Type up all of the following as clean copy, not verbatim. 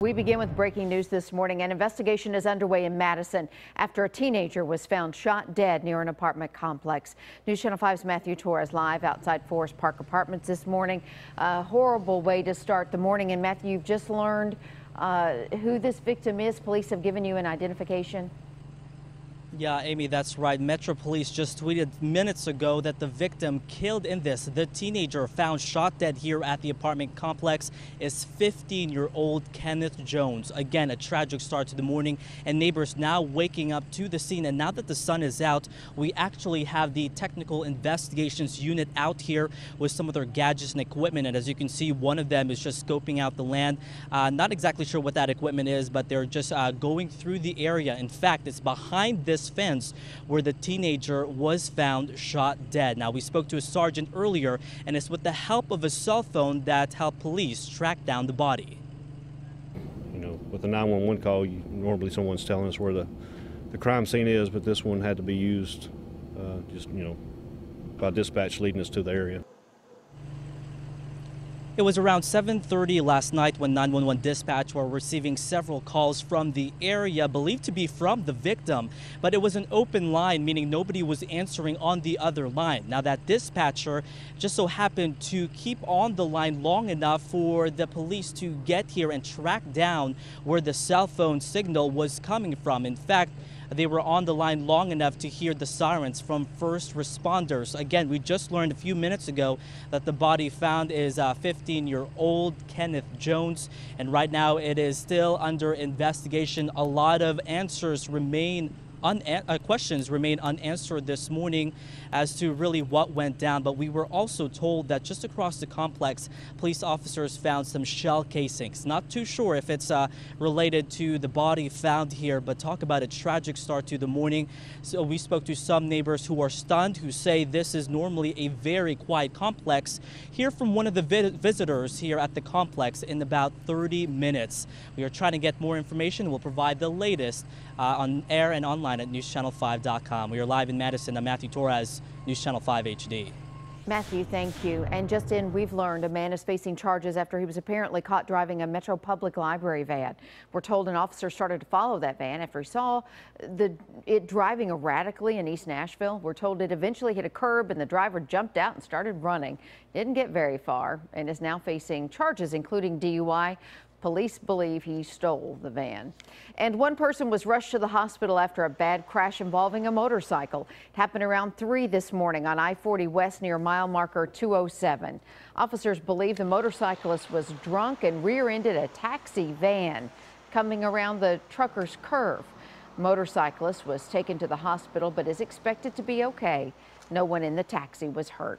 We begin with breaking news this morning. An investigation is underway in Madison after a teenager was found shot dead near an apartment complex. News Channel 5's Matthew Torres live outside Forest Park Apartments this morning. A horrible way to start the morning. And Matthew, you've just learned who this victim is. Police have given you an identification. Yeah, Amy, that's right. Metro Police just tweeted minutes ago that the victim killed in this, the teenager found shot dead here at the apartment complex, is 15-year-old Kenneth Jones. Again, a tragic start to the morning, and neighbors now waking up to the scene. And now that the sun is out, we actually have the technical investigations unit out here with some of their gadgets and equipment. And as you can see, one of them is just scoping out the land. Not exactly sure what that equipment is, but they're just going through the area. In fact, it's behind this fence where the teenager was found shot dead. Now, we spoke to a sergeant earlier, and it's with the help of a cell phone that helped police track down the body. You know, with the 911 call, normally someone's telling us where the crime scene is, but this one had to be used by dispatch leading us to the area. It was around 7:30 last night when 911 dispatch were receiving several calls from the area believed to be from the victim, but it was an open line, meaning nobody was answering on the other line. Now, that dispatcher just so happened to keep on the line long enough for the police to get here and track down where the cell phone signal was coming from. In fact, they were on the line long enough to hear the sirens from first responders. Again, we just learned a few minutes ago that the body found is 15-year-old Kenneth Jones, and right now it is still under investigation. A lot of questions remain unanswered this morning as to really what went down. But we were also told that just across the complex, police officers found some shell casings. Not too sure if it's related to the body found here, but talk about a tragic start to the morning. So we spoke to some neighbors who are stunned, who say this is normally a very quiet complex. Hear from one of the visitors here at the complex in about 30 minutes. We are trying to get more information. We'll provide the latest on air and online at newschannel5.com. We are live in Madison. I'm Matthew Torres, News Channel 5 HD. Matthew, thank you. And just in, we've learned a man is facing charges after he was apparently caught driving a Metro Public Library van. We're told an officer started to follow that van after he saw it driving erratically in East Nashville. We're told it eventually hit a curb and the driver jumped out and started running. Didn't get very far and is now facing charges, including DUI. Police believe he stole the van. And one person was rushed to the hospital after a bad crash involving a motorcycle. It happened around 3 this morning on I-40 West near mile marker 207. Officers believe the motorcyclist was drunk and rear-ended a taxi van coming around the trucker's curve. The motorcyclist was taken to the hospital but is expected to be okay. No one in the taxi was hurt.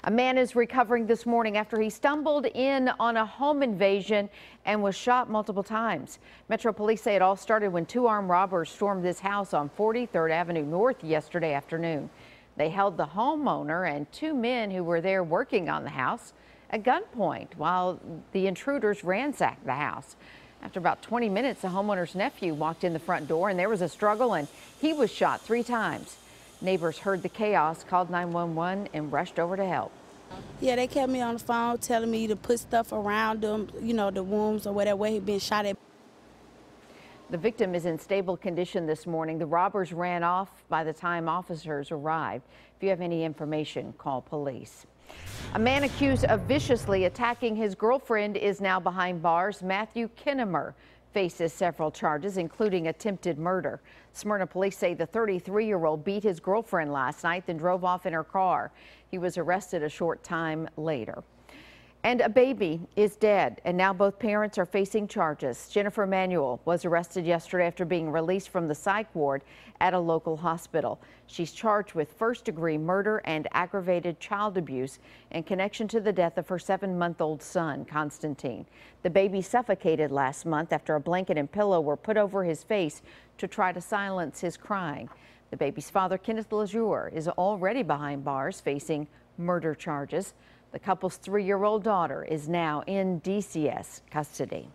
A man is recovering this morning after he stumbled in on a home invasion and was shot multiple times. Metro Police say it all started when 2 armed robbers stormed this house on 43rd Avenue North yesterday afternoon. They held the homeowner and 2 men who were there working on the house at gunpoint while the intruders ransacked the house. After about 20 minutes, the homeowner's nephew walked in the front door and there was a struggle and he was shot 3 times. Neighbors heard the chaos, called 911 and rushed over to help. Yeah, they kept me on the phone telling me to put stuff around them, the wounds or whatever where he'd been shot at. The victim is in stable condition this morning. The robbers ran off by the time officers arrived. If you have any information, call police. A man accused of viciously attacking his girlfriend is now behind bars. Matthew Kinnemer faces several charges, including attempted murder. Smyrna police say the 33-year-old beat his girlfriend last night, then drove off in her car. He was arrested a short time later. And a baby is dead, and now both parents are facing charges. Jennifer Emanuel was arrested yesterday after being released from the psych ward at a local hospital. She's charged with first-degree murder and aggravated child abuse in connection to the death of her 7-month-old son, Constantine. The baby suffocated last month after a blanket and pillow were put over his face to try to silence his crying. The baby's father, Kenneth LeJour, is already behind bars facing murder charges. The couple's 3-year-old daughter is now in DCS custody.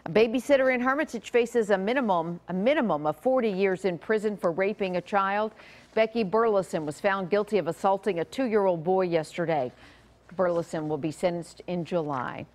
A babysitter in Hermitage faces a minimum of 40 years in prison for raping a child. Becky Burleson was found guilty of assaulting a 2-year-old boy yesterday. Burleson will be sentenced in July.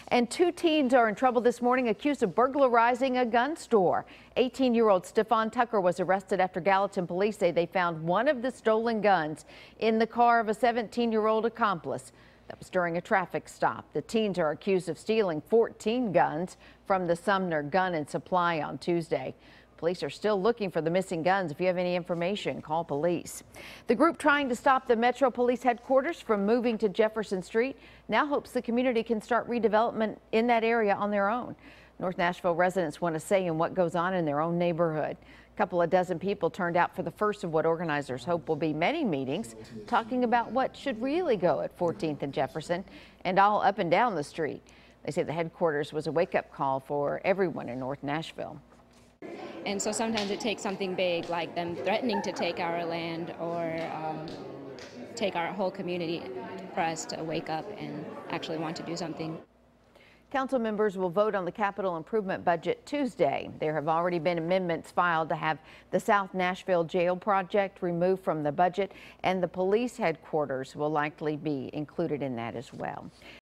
And 2 teens are in trouble this morning accused of burglarizing a gun store. 18-year-old Stephon Tucker was arrested after Gallatin police say they found one of the stolen guns in the car of a 17-year-old accomplice. That was during a traffic stop. The teens are accused of stealing 14 guns from the Sumner Gun and Supply on Tuesday. Police are still looking for the missing guns. If you have any information, call police. The group trying to stop the Metro Police headquarters from moving to Jefferson Street now hopes the community can start redevelopment in that area on their own. North Nashville residents want a say in what goes on in their own neighborhood. A couple of dozen people turned out for the first of what organizers hope will be many meetings talking about what should really go at 14th and Jefferson and all up and down the street. They say the headquarters was a wake-up call for everyone in North Nashville. And so sometimes it takes something big like them threatening to take our land or take our whole community for us to wake up and actually want to do something. Council members will vote on the capital improvement budget Tuesday. There have already been amendments filed to have the South Nashville Jail project removed from the budget, and the police headquarters will likely be included in that as well.